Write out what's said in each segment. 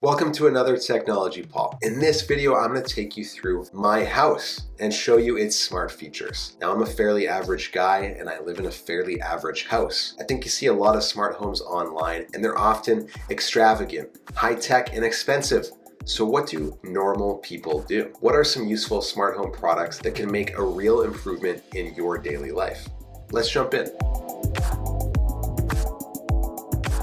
Welcome to another Technology Paul. In this video, I'm going to take you through my house and show you its smart features. Now, I'm a fairly average guy and I live in a fairly average house. I think you see a lot of smart homes online and they're often extravagant, high-tech, and expensive. So what do normal people do? What are some useful smart home products that can make a real improvement in your daily life? Let's jump in.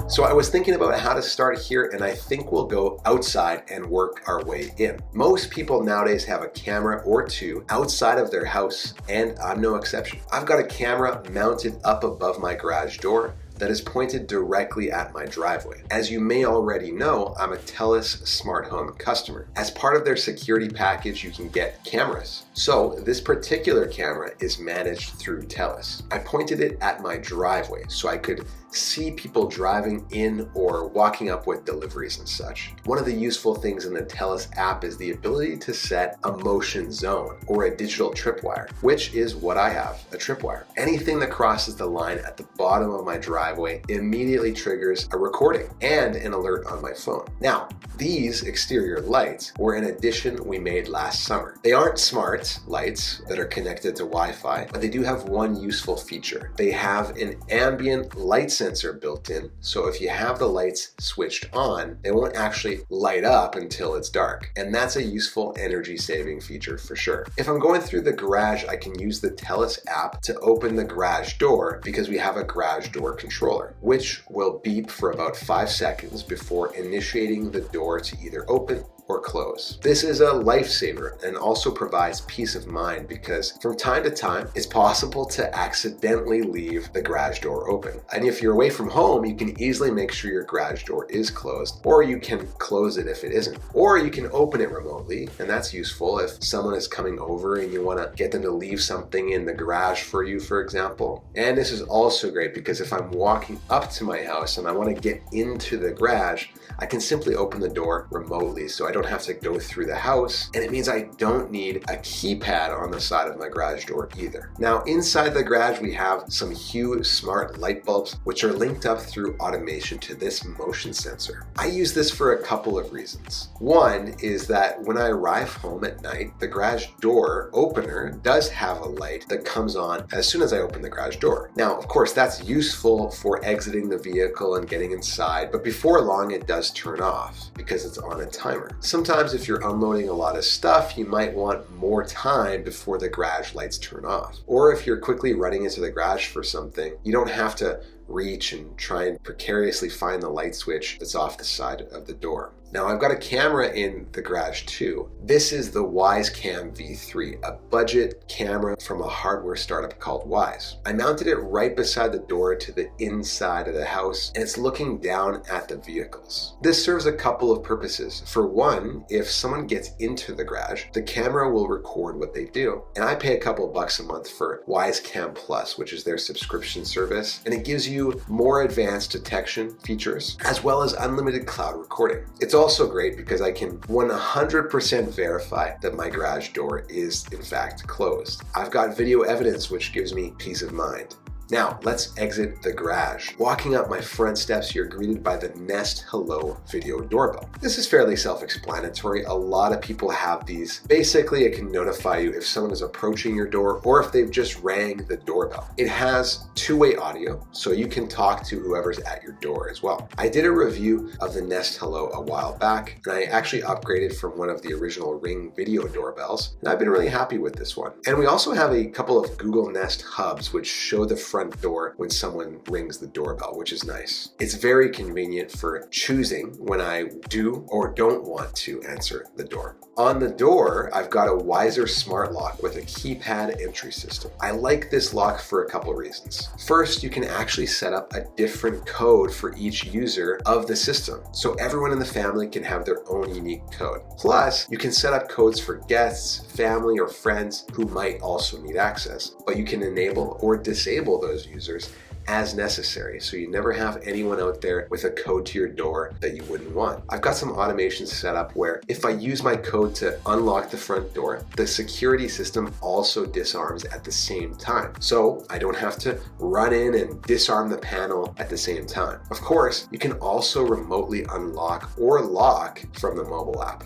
So I was thinking about how to start here, and I think we'll go outside and work our way in. Most people nowadays have a camera or two outside of their house, and I'm no exception. I've got a camera mounted up above my garage door that is pointed directly at my driveway. As you may already know, I'm a TELUS smart home customer. As part of their security package, you can get cameras. So this particular camera is managed through TELUS. I pointed it at my driveway so I could see people driving in or walking up with deliveries and such. One of the useful things in the TELUS app is the ability to set a motion zone or a digital tripwire, which is what I have, a tripwire. Anything that crosses the line at the bottom of my driveway immediately triggers a recording and an alert on my phone. Now, these exterior lights were an addition we made last summer. They aren't smart lights that are connected to Wi-Fi, but they do have one useful feature. They have an ambient light sensor built in, so if you have the lights switched on, they won't actually light up until it's dark. And that's a useful energy saving feature for sure. If I'm going through the garage, I can use the TELUS app to open the garage door because we have a garage door controller, which will beep for about 5 seconds before initiating the door to either open or close. This is a lifesaver and also provides peace of mind because from time to time, it's possible to accidentally leave the garage door open. And if you're away from home, you can easily make sure your garage door is closed, or you can close it if it isn't. Or you can open it remotely, and that's useful if someone is coming over and you want to get them to leave something in the garage for you, for example. And this is also great because if I'm walking up to my house and I want to get into the garage, I can simply open the door remotely so I don't have to go through the house, and it means I don't need a keypad on the side of my garage door either. Now, inside the garage, we have some Hue smart light bulbs, which are linked up through automation to this motion sensor. I use this for a couple of reasons. One is that when I arrive home at night, the garage door opener does have a light that comes on as soon as I open the garage door. Now, of course, that's useful for exiting the vehicle and getting inside, but before long, it does turn off because it's on a timer. Sometimes if you're unloading a lot of stuff, you might want more time before the garage lights turn off. Or if you're quickly running into the garage for something, you don't have to reach and try and precariously find the light switch that's off the side of the door. Now, I've got a camera in the garage too. This is the WiseCam V3, a budget camera from a hardware startup called Wise. I mounted it right beside the door to the inside of the house, and it's looking down at the vehicles. This serves a couple of purposes. For one, if someone gets into the garage, the camera will record what they do. And I pay a couple bucks a month for WiseCam Plus, which is their subscription service, and it gives you more advanced detection features as well as unlimited cloud recording. It's also great because I can 100% verify that my garage door is in fact closed. I've got video evidence which gives me peace of mind. Now, let's exit the garage. Walking up my front steps, you're greeted by the Nest Hello video doorbell. This is fairly self-explanatory. A lot of people have these. Basically, it can notify you if someone is approaching your door or if they've just rang the doorbell. It has two-way audio, so you can talk to whoever's at your door as well. I did a review of the Nest Hello a while back, and I actually upgraded from one of the original Ring video doorbells, and I've been really happy with this one. And we also have a couple of Google Nest hubs which show the front door when someone rings the doorbell, which is nice. It's very convenient for choosing when I do or don't want to answer the door. On the door, I've got a Wiser smart lock with a keypad entry system. I like this lock for a couple reasons. First, you can actually set up a different code for each user of the system, so everyone in the family can have their own unique code. Plus, you can set up codes for guests, family, or friends who might also need access, but you can enable or disable those users as necessary, so you never have anyone out there with a code to your door that you wouldn't want. I've got some automation set up where if I use my code to unlock the front door, the security system also disarms at the same time. So I don't have to run in and disarm the panel at the same time. Of course, you can also remotely unlock or lock from the mobile app.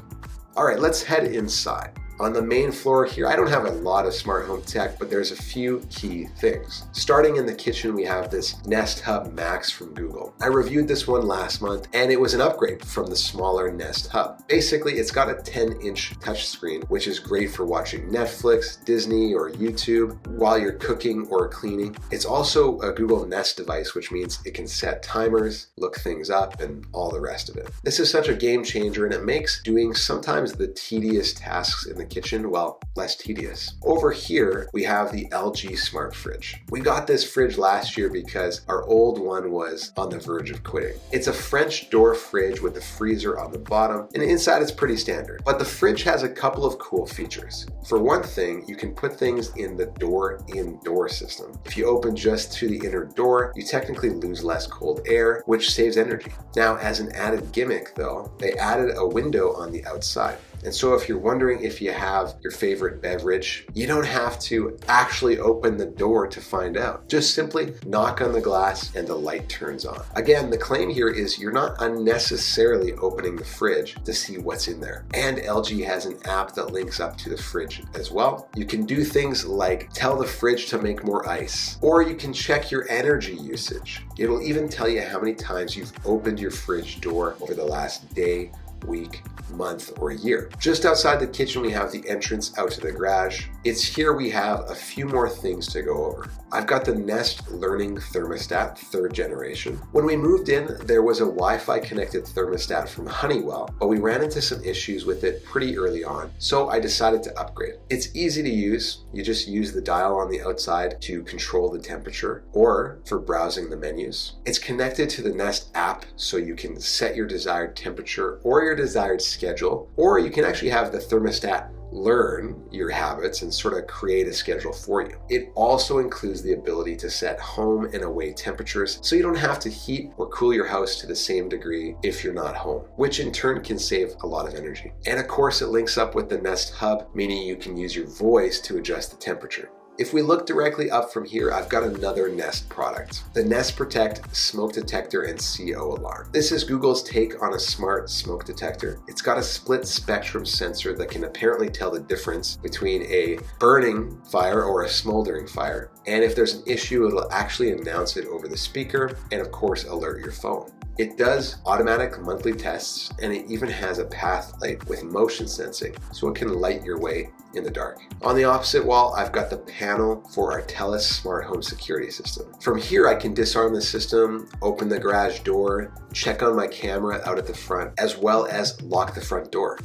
All right, let's head inside. On the main floor here, I don't have a lot of smart home tech, but there's a few key things. Starting in the kitchen, we have this Nest Hub Max from Google. I reviewed this one last month, and it was an upgrade from the smaller Nest Hub. Basically, it's got a 10-inch touchscreen, which is great for watching Netflix, Disney, or YouTube while you're cooking or cleaning. It's also a Google Nest device, which means it can set timers, look things up, and all the rest of it. This is such a game changer, and it makes doing sometimes the tedious tasks in the kitchen, well, less tedious. Over here, we have the LG Smart Fridge. We got this fridge last year because our old one was on the verge of quitting. It's a French door fridge with a freezer on the bottom, and inside it's pretty standard. But the fridge has a couple of cool features. For one thing, you can put things in the door-in-door system. If you open just to the inner door, you technically lose less cold air, which saves energy. Now, as an added gimmick though, they added a window on the outside. And so if you're wondering if you have your favorite beverage, you don't have to actually open the door to find out. Just simply knock on the glass and the light turns on. Again, the claim here is you're not unnecessarily opening the fridge to see what's in there. And LG has an app that links up to the fridge as well. You can do things like tell the fridge to make more ice, or you can check your energy usage. It'll even tell you how many times you've opened your fridge door over the last day, week, month, or year. Just outside the kitchen, we have the entrance out to the garage. It's here we have a few more things to go over. I've got the Nest Learning Thermostat, 3rd generation. When we moved in, there was a Wi-Fi connected thermostat from Honeywell, but we ran into some issues with it pretty early on, so I decided to upgrade. It's easy to use. You just use the dial on the outside to control the temperature or for browsing the menus. It's connected to the Nest app, so you can set your desired temperature or your desired schedule, or you can actually have the thermostat learn your habits and sort of create a schedule for you. It also includes the ability to set home and away temperatures, so you don't have to heat or cool your house to the same degree if you're not home, which in turn can save a lot of energy. And of course, it links up with the Nest Hub, meaning you can use your voice to adjust the temperature. If we look directly up from here, I've got another Nest product, the Nest Protect Smoke Detector and CO Alarm. This is Google's take on a smart smoke detector. It's got a split spectrum sensor that can apparently tell the difference between a burning fire or a smoldering fire. And if there's an issue, it'll actually announce it over the speaker and of course alert your phone. It does automatic monthly tests, and it even has a path light with motion sensing, so it can light your way in the dark. On the opposite wall, I've got the panel for our TELUS smart home security system. From here, I can disarm the system, open the garage door, check on my camera out at the front, as well as lock the front door.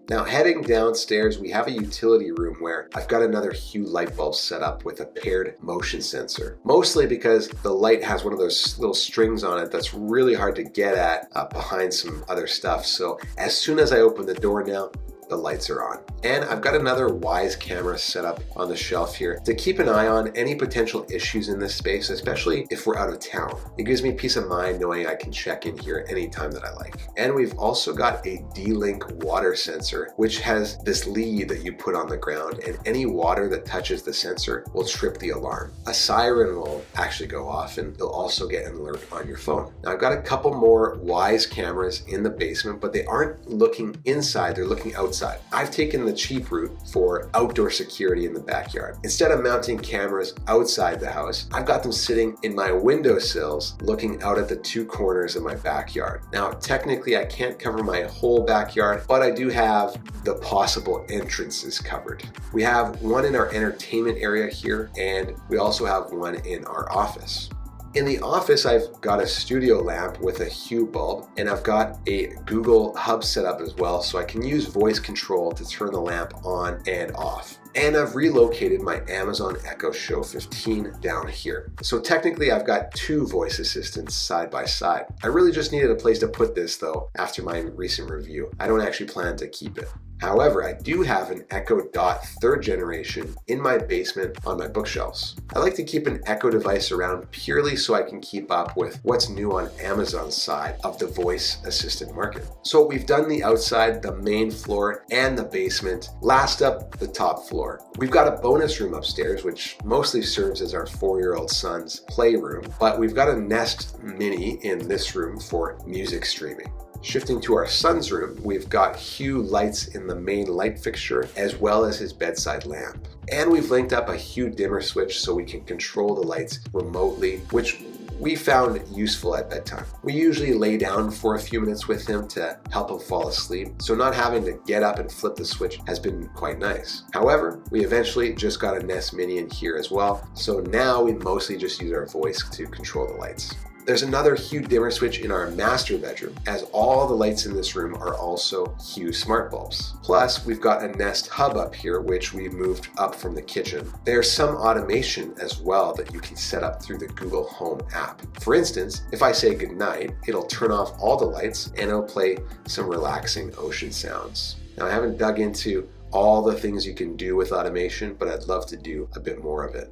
Now heading downstairs, we have a utility room where I've got another Hue light bulb set up with a paired motion sensor. Mostly because the light has one of those little strings on it that's really hard to get at behind some other stuff. So as soon as I open the door now, the lights are on. And I've got another Wise camera set up on the shelf here to keep an eye on any potential issues in this space, especially if we're out of town. It gives me peace of mind knowing I can check in here anytime that I like. And we've also got a D-Link water sensor, which has this lead that you put on the ground, and any water that touches the sensor will trip the alarm. A siren will actually go off, and you'll also get an alert on your phone. Now I've got a couple more Wise cameras in the basement, but they aren't looking inside, they're looking outside. I've taken the cheap route for outdoor security in the backyard. Instead of mounting cameras outside the house, I've got them sitting in my windowsills looking out at the two corners of my backyard. Now, technically I can't cover my whole backyard, but I do have the possible entrances covered. We have one in our entertainment area here, and we also have one in our office. In the office, I've got a studio lamp with a Hue bulb, and I've got a Google Hub set up as well, so I can use voice control to turn the lamp on and off. And I've relocated my Amazon Echo Show 15 down here. So technically I've got two voice assistants side by side. I really just needed a place to put this though after my recent review. I don't actually plan to keep it. However, I do have an Echo Dot 3rd generation in my basement on my bookshelves. I like to keep an Echo device around purely so I can keep up with what's new on Amazon's side of the voice assistant market. So we've done the outside, the main floor, and the basement. Last up, the top floor. We've got a bonus room upstairs, which mostly serves as our 4-year-old son's playroom, but we've got a Nest Mini in this room for music streaming. Shifting to our son's room, we've got Hue lights in the main light fixture as well as his bedside lamp. And we've linked up a Hue dimmer switch so we can control the lights remotely, which we found useful at bedtime. We usually lay down for a few minutes with him to help him fall asleep, so not having to get up and flip the switch has been quite nice. However, we eventually just got a Nest Mini in here as well, so now we mostly just use our voice to control the lights. There's another Hue dimmer switch in our master bedroom, as all the lights in this room are also Hue smart bulbs. Plus, we've got a Nest hub up here, which we moved up from the kitchen. There's some automation as well that you can set up through the Google Home app. For instance, if I say goodnight, it'll turn off all the lights and it'll play some relaxing ocean sounds. Now, I haven't dug into all the things you can do with automation, but I'd love to do a bit more of it.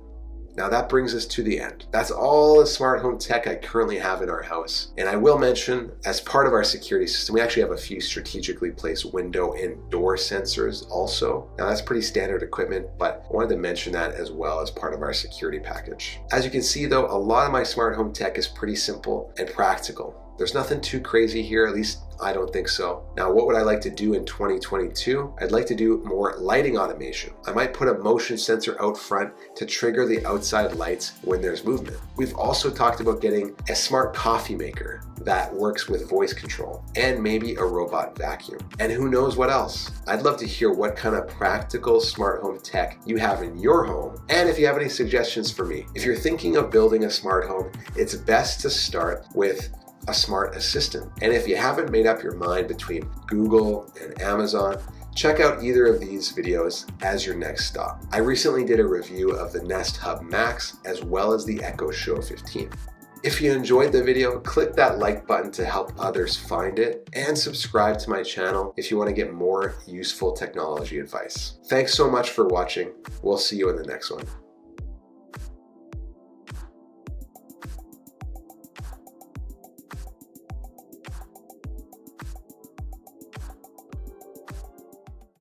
Now that brings us to the end. That's all the smart home tech I currently have in our house. And I will mention, as part of our security system, we actually have a few strategically placed window and door sensors also. Now that's pretty standard equipment, but I wanted to mention that as well as part of our security package. As you can see though, a lot of my smart home tech is pretty simple and practical. There's nothing too crazy here, at least I don't think so. Now, what would I like to do in 2022? I'd like to do more lighting automation. I might put a motion sensor out front to trigger the outside lights when there's movement. We've also talked about getting a smart coffee maker that works with voice control, and maybe a robot vacuum. And who knows what else? I'd love to hear what kind of practical smart home tech you have in your home, and if you have any suggestions for me. If you're thinking of building a smart home, it's best to start with a smart assistant. And if you haven't made up your mind between Google and Amazon, check out either of these videos as your next stop. I recently did a review of the Nest Hub Max as well as the Echo Show 15. If you enjoyed the video, click that like button to help others find it, and subscribe to my channel if you want to get more useful technology advice. Thanks so much for watching. We'll see you in the next one.